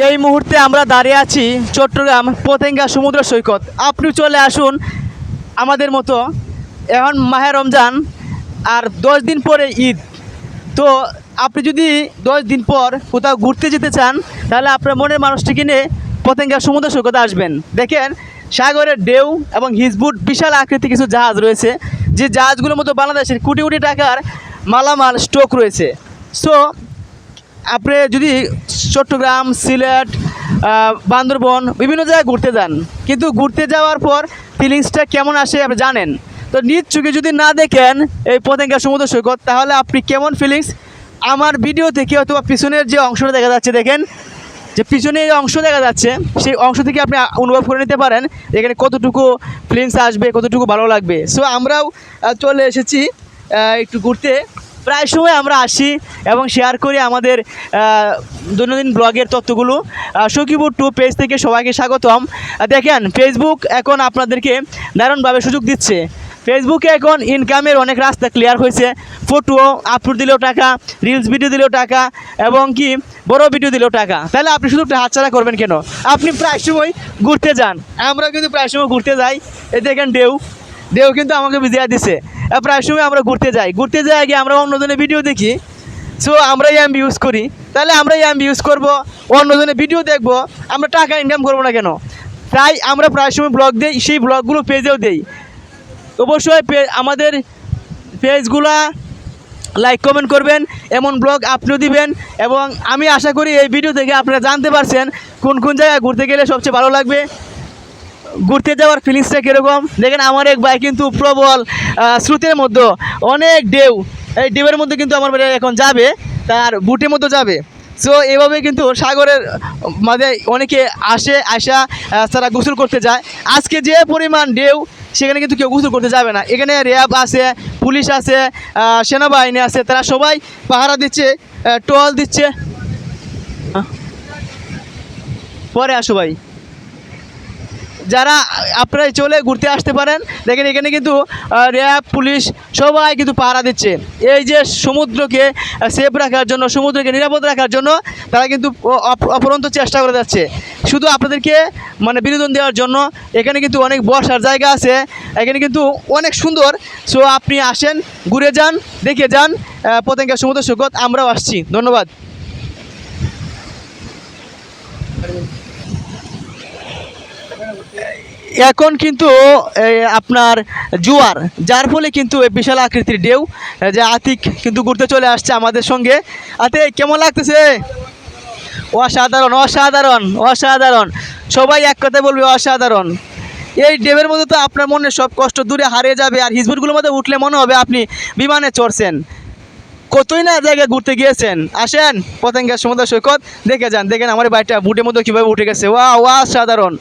এই মুহূর্তে আমরা দাঁড়িয়ে আছি চট্টগ্রাম পতেঙ্গা সমুদ্র সৈকত। আপনি চলে আসুন আমাদের মতো। এখন মাহে রমজান আর 10 দিন পরে ঈদ। তো আপনি যদি 10 দিন পর কোথাও ঘুরতে যেতে চান তাহলে আপনার মনের মানুষটিকে নিয়ে পতেঙ্গা সমুদ্র সৈকতে আসবেন। দেখেন সাগরের ঢেউ এবং হিজবুট বিশাল আকৃতি কিছু জাহাজ রয়েছে, যে জাহাজগুলোর মতো বাংলাদেশের কোটি কোটি টাকার মালামাল স্টক রয়েছে। সো আপনি যদি চট্টগ্রাম, সিলেট, বান্দরবন বিভিন্ন জায়গায় ঘুরতে যান, কিন্তু ঘুরতে যাওয়ার পর ফিলিংসটা কেমন আসে আপনি জানেন। তো নিজ চোখে যদি না দেখেন এই পতেঙ্গা সমুদ্র সৈকত, তাহলে আপনি কেমন ফিলিংস আমার ভিডিও থেকে অথবা পিছনের যে অংশটা দেখা যাচ্ছে, দেখেন যে পিছনে এই অংশ দেখা যাচ্ছে, সেই অংশ থেকে আপনি অনুভব করে নিতে পারেন এখানে কতটুকু ফিলিংস আসবে, কতটুকু ভালো লাগবে। সো আমরাও চলে এসেছি একটু ঘুরতে। প্রায় সময় আমরা আসি এবং শেয়ার করি আমাদের দৈনন্দিন ব্লগের তথ্যগুলো। সখীপুর টু পেজ থেকে সবাইকে স্বাগতম। দেখেন ফেসবুক এখন আপনাদেরকে দারুণভাবে সুযোগ দিচ্ছে। ফেসবুকে এখন ইনকামের অনেক রাস্তা ক্লিয়ার হয়েছে। ফটো আপলোড দিলেও টাকা, রিলস ভিডিও দিলেও টাকা, এবং কি বড় ভিডিও দিলেও টাকা। তাহলে আপনি শুধু হাতছাড়া করবেন কেন? আপনি প্রায় সময় ঘুরতে যান, আমরা কিন্তু প্রায় সময় ঘুরতে যাই। এই দেখেন ঢেউ কিন্তু আমাকে ভিজিয়ে দিছে। প্রায় সময় আমরা ঘুরতে যাই গিয়ে আমরা অন্যজনের ভিডিও দেখি। সো আমরা এমবি ইউজ করি, তাহলে আমরা এমবি ইউজ করবো, অন্যজনের ভিডিও দেখবো, আমরা টাকা ইনকাম করবো না কেন? আমরা প্রায় সময় ব্লগ দিই, সেই ব্লগগুলো পেজেও দেই। অবশ্যই আমাদের পেজগুলা লাইক কমেন্ট করবেন, এমন ব্লগ আপনিও দিবেন। এবং আমি আশা করি এই ভিডিও থেকে আপনারা জানতে পারছেন কোন কোন জায়গায় ঘুরতে গেলে সবচেয়ে ভালো লাগবে, ঘুরতে যাওয়ার ফিলিংসটা কীরকম। দেখেন আমার এক ভাই কিন্তু প্রবল স্রোতের মধ্যে, অনেক ঢেউ, এই ঢেউয়ের মধ্যে কিন্তু আমার ভাই এখন যাবে, তার বুটের মধ্যে যাবে। সো এভাবে কিন্তু সাগরের মাঝে অনেকে আসা তারা গোসল করতে যায়। আজকে যে পরিমাণ ঢেউ, সেখানে কিন্তু কেউ গোসল করতে যাবে না। এখানে র্যাব আছে, পুলিশ আছে, সেনাবাহিনী আছে, তারা সবাই পাহারা দিচ্ছে, টহল দিচ্ছে। পরে আসো ভাই, যারা আপনারা চলে ঘুরতে আসতে পারেন। দেখেন এখানে কিন্তু র্যাব, পুলিশ সবাই কিন্তু পাহারা দিচ্ছে। এই যে সমুদ্রকে সেফ রাখার জন্য, সমুদ্রকে নিরাপদ রাখার জন্য তারা কিন্তু অপরন্ত চেষ্টা করে যাচ্ছে, শুধু আপনাদেরকে মানে বিনোদন দেওয়ার জন্য। এখানে কিন্তু অনেক বসার জায়গা আছে, এখানে কিন্তু অনেক সুন্দর। সো আপনি আসেন, ঘুরে যান, দেখে যান পতেঙ্গা সমুদ্র সৈকত। আমরাও আসছি, ধন্যবাদ। এখন কিন্তু আপনার জোয়ার, যার ফলে কিন্তু এই বিশাল আকৃতির ঢেউ, যে আতিক কিন্তু ঘুরতে চলে আসছে আমাদের সঙ্গে। আতিক কেমন লাগতেছে? অসাধারণ অসাধারণ অসাধারণ, সবাই এক কথায় বলবে অসাধারণ। এই ঢেউয়ের মধ্যে তো আপনার মনে সব কষ্ট দূরে হারিয়ে যাবে, আর হিজবুটগুলোর মধ্যে উঠলে মনে হবে আপনি বিমানে চড়ছেন। কতই না জায়গায় ঘুরতে গিয়েছেন, আসেন পতেঙ্গা সমুদ্র সৈকত দেখে যান। দেখেন আমার বাইকটা বুটের মধ্যে কীভাবে উঠে গেছে, ওয়া অসাধারণ।